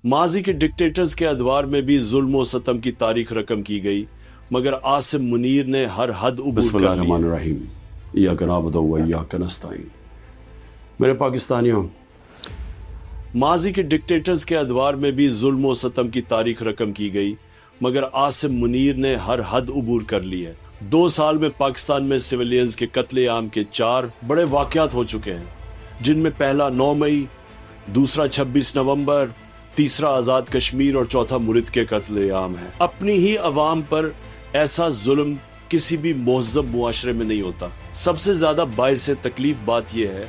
माजी के डिक्टेटर्स के अदवार में भी जुल्म व सतम की तारीख रकम की गई, मगर आसिम मुनीर ने हर हद उबूर कर ली। बिस्मिल्लाहिर्रहमानिर्रहीम, इय्याका नअबुदु व इय्याका नस्तईन। मेरे पाकिस्तानियों, माजी के डिक्टेटर्स के अदवार में भी जुल्म व सतम की तारीख रकम की गई, मगर आसिम मुनीर ने हर हद उबूर कर ली है। 2 साल में पाकिस्तान में सिविलियंस के कत्ले आम के 4 बड़े वाक़यात हो चुके हैं, जिनमें पहला 9 मई, दूसरा 26 नवंबर, तीसरा आज़ाद कश्मीर और चौथा मुरिद के कत्ले आम है। अपनी ही अवाम पर ऐसा जुल्म किसी भी महज़ब मुआशरे में नहीं होता। सबसे ज़्यादा बाइस तकलीफ बात यह है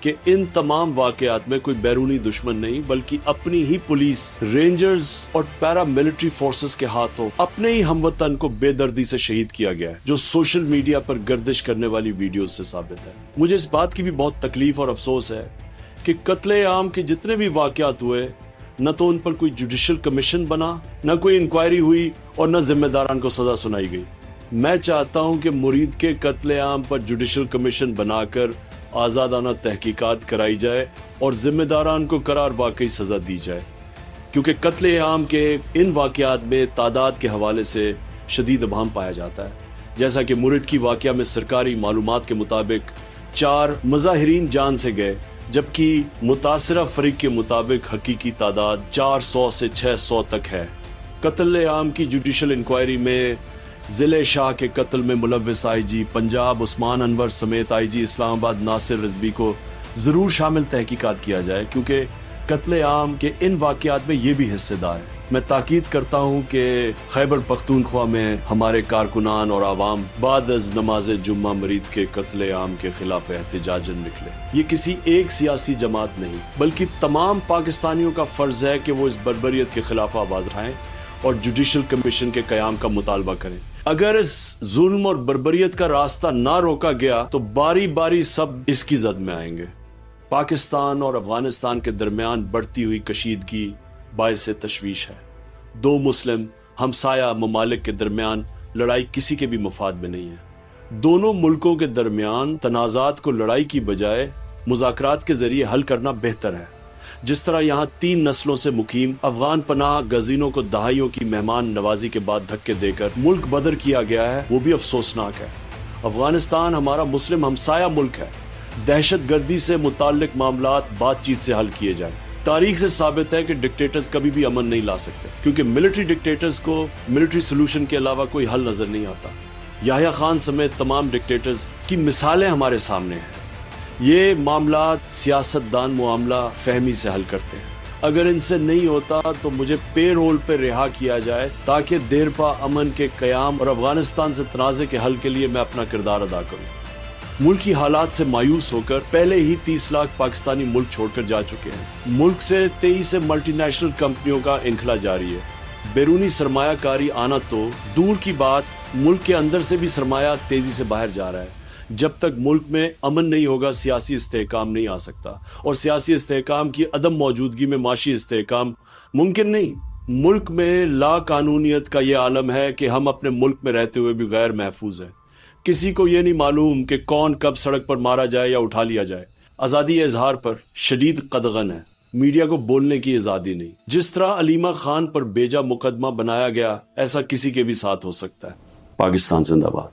कि इन तमाम वाक़यात में कोई बैरूनी दुश्मन नहीं, बल्कि अपनी ही पुलिस, रेंजर्स और पैरा मिलिट्री फोर्सेस के हाथों अपने ही हमवतन को बेदर्दी से शहीद किया गया है, जो सोशल मीडिया पर गर्दिश करने वाली वीडियोस से साबित है। मुझे इस बात की भी बहुत तकलीफ और अफसोस है कि कत्ले आम के जितने भी वाक़यात हुए, न तो उन पर कोई जुडिशल कमीशन बना, न कोई इंक्वायरी हुई और न जिम्मेदारान को सजा सुनाई गई। मैं चाहता हूं कि मुरीद के कत्ले आम पर जुडिशल कमीशन बनाकर आज़ादाना तहकीकात कराई जाए और जिम्मेदारान को करार वाकई सजा दी जाए, क्योंकि कत्ले आम के इन वाक़यात में तादाद के हवाले से शदीद अभाम पाया जाता है। जैसा कि मुरिद की वाक़या में सरकारी मालूमात के मुताबिक 4 मुजाहिरीन जान से गए, जबकि मुतासिरा फरीक के मुताबिक हकीकी तादाद 400 से 600 तक है। कत्ल आम की जुडिशल इंक्वायरी में ज़िले शाह के कत्ल में मुलव्विस आईजी पंजाब उस्मान अनवर समेत आईजी इस्लामाबाद नासिर रिजवी को ज़रूर शामिल तहकीकात किया जाए, क्योंकि कत्ले आम के इन वाक़यात में ये भी हिस्सेदार है। मैं ताकीद करता हूँ कि खैबर पख्तूनख्वा में हमारे कारकुनान और आवाम बाद अज़ नमाज जुम्मा मुरीद के कत्ले आम के खिलाफ एहतिजाजन निकले। ये किसी एक सियासी जमात नहीं, बल्कि तमाम पाकिस्तानियों का फ़र्ज़ है कि वो इस बर्बरियत के खिलाफ आवाज़ उठाएं और जुडिशल कमीशन के क़याम का मुतालबा करें। अगर इस जुल्म और बर्बरियत का रास्ता ना रोका गया तो बारी बारी सब इसकी जद में आएंगे। पाकिस्तान और अफगानिस्तान के दरमियान बढ़ती हुई कशीदगी बाइस तशवीश है। 2 मुस्लिम हमसाया ममालिक के दरमियान लड़ाई किसी के भी मफाद में नहीं है। दोनों मुल्कों के दरमियान तनाज़ात को लड़ाई की बजाय मुज़ाकरात के जरिए हल करना बेहतर है। जिस तरह यहाँ 3 नस्लों से मुकीम अफगान पनाह गजीनों को दहाइयों की मेहमान नवाजी के बाद धक्के देकर मुल्क बदर किया गया है, वो भी अफसोसनाक है। अफगानिस्तान हमारा मुस्लिम हमसाया मुल्क है। दहशत गर्दी से मुताल्लिक मामलात बातचीत से हल किए जाए। तारीख से साबित है कि डिक्टेटर्स कभी भी अमन नहीं ला सकते, क्योंकि मिलिट्री डिक्टेटर्स को मिलिट्री सोल्यूशन के अलावा कोई हल नजर नहीं आता। याह्या खान समेत तमाम डिक्टेटर्स की मिसालें हमारे सामने हैं। ये मामला सियासतदान मामला फहमी से हल करते हैं। अगर इनसे नहीं होता तो मुझे पे रोल पर रिहा किया जाए, ताकि देरपा अमन के क़याम और अफगानिस्तान से तनाज़े के हल के लिए मैं अपना किरदार अदा करूँ। मुल्की हालात से मायूस होकर पहले ही 30 लाख पाकिस्तानी मुल्क छोड़कर जा चुके हैं। मुल्क से 23 मल्टीनेशनल कंपनियों का इनखला जारी है। बैरूनी सरमायाकारी आना तो दूर की बात, मुल्क के अंदर से भी सरमाया तेजी से बाहर जा रहा है। जब तक मुल्क में अमन नहीं होगा, सियासी इस्तेहकाम नहीं आ सकता, और सियासी इस्तेहकाम की अदम मौजूदगी में माशी इस्तेहकाम मुमकिन नहीं। मुल्क में ला कानूनियत का ये आलम है कि हम अपने मुल्क में रहते हुए भी गैर महफूज हैं। किसी को ये नहीं मालूम कि कौन कब सड़क पर मारा जाए या उठा लिया जाए। आज़ादी इजहार पर शदीद कदगन है, मीडिया को बोलने की आज़ादी नहीं। जिस तरह अलीमा खान पर बेजा मुकदमा बनाया गया, ऐसा किसी के भी साथ हो सकता है। पाकिस्तान जिंदाबाद।